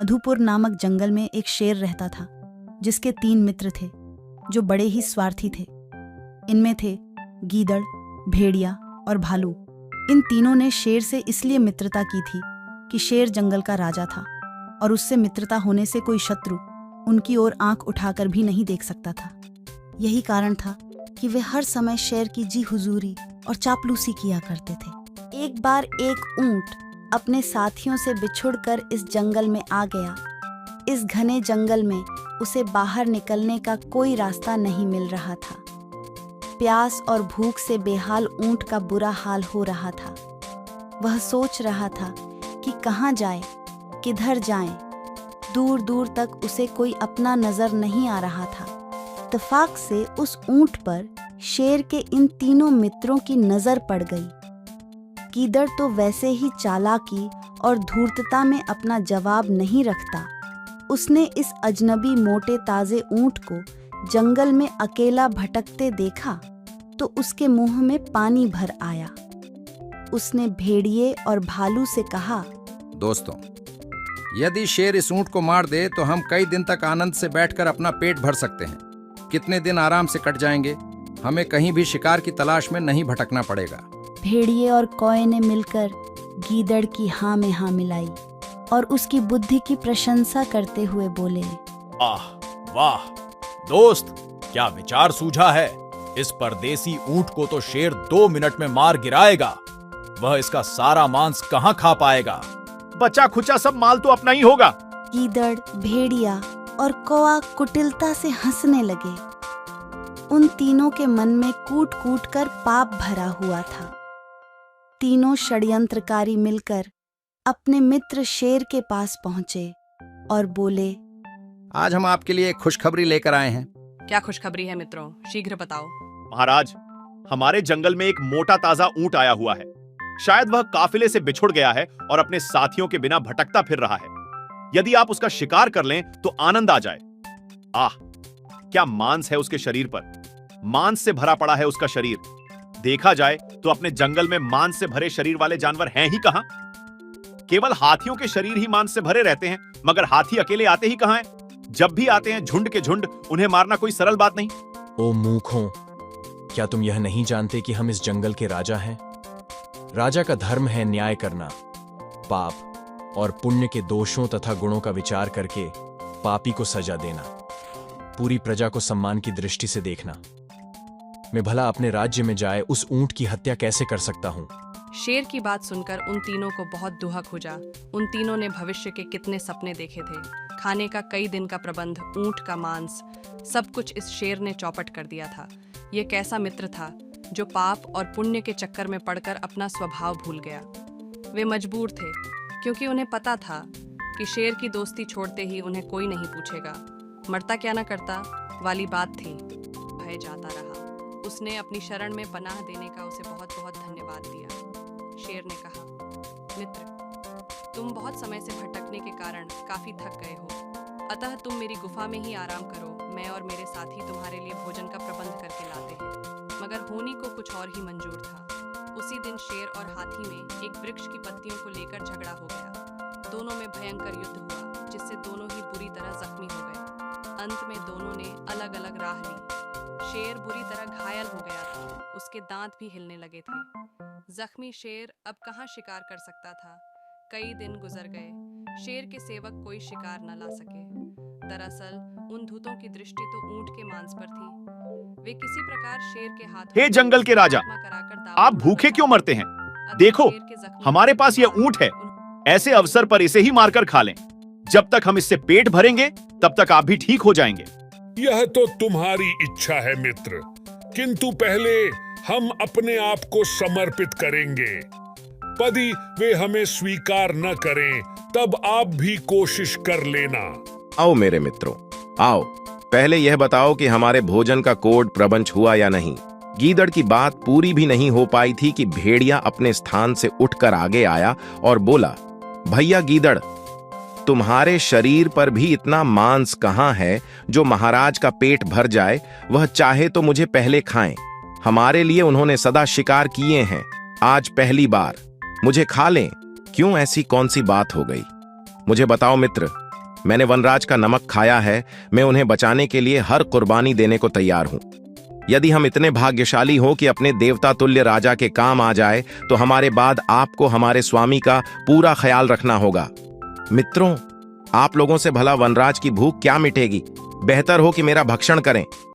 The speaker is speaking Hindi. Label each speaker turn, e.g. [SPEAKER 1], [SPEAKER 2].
[SPEAKER 1] मधुपुर नामक जंगल में एक शेर रहता था जिसके 3 मित्र थे जो बड़े ही स्वार्थी थे। इनमें थे गीदड़, भेड़िया और भालू। इन तीनों ने शेर से इसलिए मित्रता की थी कि शेर जंगल का राजा था और उससे मित्रता होने से कोई शत्रु उनकी ओर आंख उठाकर भी नहीं देख सकता था। यही कारण था कि वे हर समय शेर की जी हुजूरी और चापलूसी किया करते थे। एक बार एक ऊंट अपने साथियों से बिछुड़कर इस जंगल में आ गया। इस घने जंगल में उसे बाहर निकलने का कोई रास्ता नहीं मिल रहा था। प्यास और भूख से बेहाल ऊंट का बुरा हाल हो रहा था। वह सोच रहा था कि कहाँ जाए, किधर जाए। दूर दूर तक उसे कोई अपना नजर नहीं आ रहा था। इत्तेफाक से उस ऊंट पर शेर के इन तीनों मित्रों की नजर पड़ गई। गीदड़ तो वैसे ही चालाकी और धूर्तता में अपना जवाब नहीं रखता। उसने इस अजनबी मोटे ताजे ऊंट को जंगल में अकेला भटकते देखा तो उसके मुंह में पानी भर आया। उसने भेड़िए और भालू से कहा,
[SPEAKER 2] दोस्तों, यदि शेर इस ऊंट को मार दे तो हम कई दिन तक आनंद से बैठकर अपना पेट भर सकते हैं। कितने दिन आराम से कट जाएंगे। हमें कहीं भी शिकार की तलाश में नहीं भटकना पड़ेगा।
[SPEAKER 1] भेड़िए और कौए ने मिलकर गीदड़ की हाँ में हाँ मिलाई और उसकी बुद्धि की प्रशंसा करते हुए बोले,
[SPEAKER 3] आह वाह दोस्त, क्या विचार सूझा है। इस परदेसी ऊंट को तो शेर 2 मिनट में मार गिराएगा। वह इसका सारा मांस कहाँ खा पाएगा।
[SPEAKER 4] बचा खुचा सब माल तो अपना ही होगा।
[SPEAKER 1] गीदड़, भेड़िया और कौआ कुटिलता से हंसने लगे। उन तीनों के मन में कूट कूट कर पाप भरा हुआ था। तीनों षड्यंत्रकारी मिलकर अपने मित्र शेर के पास पहुंचे और बोले,
[SPEAKER 2] आज हम आपके लिए एक खुशखबरी लेकर आए हैं।
[SPEAKER 5] क्या खुशखबरी है मित्रों, शीघ्र बताओ।
[SPEAKER 4] महाराज, हमारे जंगल में एक मोटा ताजा ऊंट आया हुआ है। शायद वह काफिले से बिछुड़ गया है और अपने साथियों के बिना भटकता फिर रहा है। यदि आप उसका शिकार कर लें तो आनंद आ जाए। आह, क्या मांस है उसके शरीर पर। मांस से भरा पड़ा है उसका शरीर। देखा जाए तो अपने जंगल में मांस से भरे शरीर वाले जानवर हैं ही कहां। केवल हाथियों के शरीर ही मांस से भरे रहते हैं, मगर हाथी अकेले आते ही कहां हैं। जब भी आते हैं झुंड के झुंड। उन्हें मारना कोई सरल बात नहीं।
[SPEAKER 3] ओ मूर्खों, क्या तुम यह नहीं जानते कि हम इस जंगल के राजा हैं। राजा का धर्म है न्याय करना, पाप और पुण्य के दोषों तथा गुणों का विचार करके पापी को सजा देना, पूरी प्रजा को सम्मान की दृष्टि से देखना। मैं भला अपने राज्य में जाए उस ऊंट की हत्या कैसे कर सकता हूं।
[SPEAKER 5] शेर की बात सुनकर उन तीनों को बहुत दुहक हुआ। उन तीनों ने भविष्य के कितने सपने देखे थे। खाने का कई दिन का प्रबंध, ऊंट का मांस, सब कुछ इस शेर ने चौपट कर दिया था। ये कैसा मित्र था जो पाप और पुण्य के चक्कर में पड़कर अपना स्वभाव भूल गया। वे मजबूर थे क्योंकि उन्हें पता था कि शेर की दोस्ती छोड़ते ही उन्हें कोई नहीं पूछेगा। मरता क्या न करता वाली बात थी। भय जाता रहा। उसने अपनी शरण में पनाह देने का उसे बहुत बहुत धन्यवाद दिया। शेर ने कहा, मित्र, तुम बहुत समय से भटकने के कारण काफी थक गए हो, अतः तुम मेरी गुफा में ही आराम करो। मैं और मेरे साथी तुम्हारे लिए भोजन का प्रबंध करके लाते हैं। मगर होनी को कुछ और ही मंजूर था। उसी दिन शेर और हाथी में एक वृक्ष की पत्तियों को लेकर झगड़ा हो गया। दोनों में भयंकर युद्ध हुआ, जिससे दोनों ही बुरी तरह जख्मी हो गए। अंत में दोनों ने अलग अलग राह ली। शेर बुरी तरह घायल हो गया था। उसके दांत भी हिलने लगे थे। जख्मी शेर अब कहाँ शिकार कर सकता था। कई दिन गुजर गए। शेर के सेवक कोई शिकार न ला सके। दरअसल उन धूतों की दृष्टि तो ऊंट के मांस पर थी। वे किसी प्रकार शेर के हाथ।
[SPEAKER 4] हे जंगल के राजा, आप भूखे क्यों मरते हैं। देखो, हमारे पास यह ऊंट है। ऐसे अवसर पर इसे ही मारकर खा लें। जब तक हम इससे पेट भरेंगे तब तक आप भी ठीक हो जाएंगे।
[SPEAKER 6] यह तो तुम्हारी इच्छा है मित्र, किंतु पहले हम अपने आप को समर्पित करेंगे। यदि वे हमें स्वीकार न करें तब आप भी कोशिश कर लेना।
[SPEAKER 7] आओ मेरे मित्रों, आओ। पहले यह बताओ कि हमारे भोजन का कोड प्रबंध हुआ या नहीं। गीदड़ की बात पूरी भी नहीं हो पाई थी कि भेड़िया अपने स्थान से उठकर आगे आया और बोला, भैया गीदड़, तुम्हारे शरीर पर भी इतना मांस कहाँ है जो महाराज का पेट भर जाए। वह चाहे तो मुझे पहले खाएं। हमारे लिए उन्होंने सदा शिकार किए हैं, आज पहली बार मुझे खा लें। क्यों, ऐसी कौन सी बात हो गई। मुझे बताओ मित्र, मैंने वनराज का नमक खाया है। मैं उन्हें बचाने के लिए हर कुर्बानी देने को तैयार हूं। यदि हम इतने भाग्यशाली हो कि अपने देवता तुल्य राजा के काम आ जाए तो हमारे बाद आपको हमारे स्वामी का पूरा ख्याल रखना होगा। मित्रों, आप लोगों से भला वनराज की भूख क्या मिटेगी? बेहतर हो कि मेरा भक्षण करें।